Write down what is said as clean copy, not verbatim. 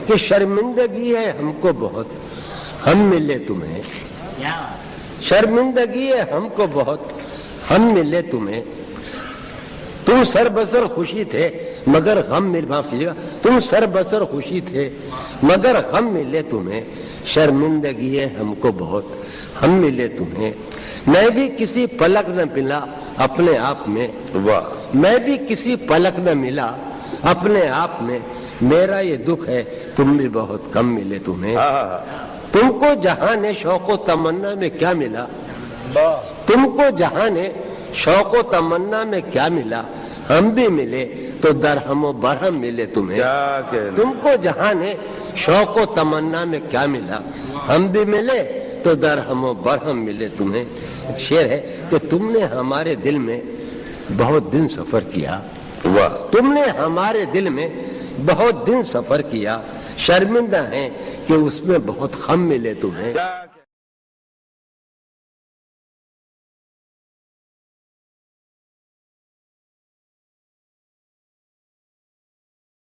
کہ شرمندگی ہے ہم کو بہت ہم ملے تمہیں، شرمندگی ہے ہم کو بہت ہم ملے تمہیں، تم سر بسر خوشی تھے مگر غم مل، معاف کیجیے گا، تم سر بسر خوشی تھے مگر غم ملے تمہیں، شرمندگی ہے ہم کو بہت ہم ملے تمہیں، میں بھی کسی پلک نہ ملا اپنے آپ میں، میں بھی کسی پلک نہ ملا اپنے آپ میں، میرا یہ دکھ ہے تم بھی بہت کم ملے تمہیں، تم کو جہان شوق و تمنا میں کیا ملا، تم کو جہان شوق و تمنا میں کیا ملا، ہم بھی ملے تو درہم و برہم ملے تمہیں، تم کو جہان شوق و تمنا میں کیا ملا، ہم بھی ملے تو درہم و برہم ملے تمہیں۔ شعر ہے کہ تم نے ہمارے دل میں بہت دن سفر کیا، تم نے ہمارے دل میں بہت دن سفر کیا، شرمندہ ہیں کہ اس میں بہت غم ملے تمہیں۔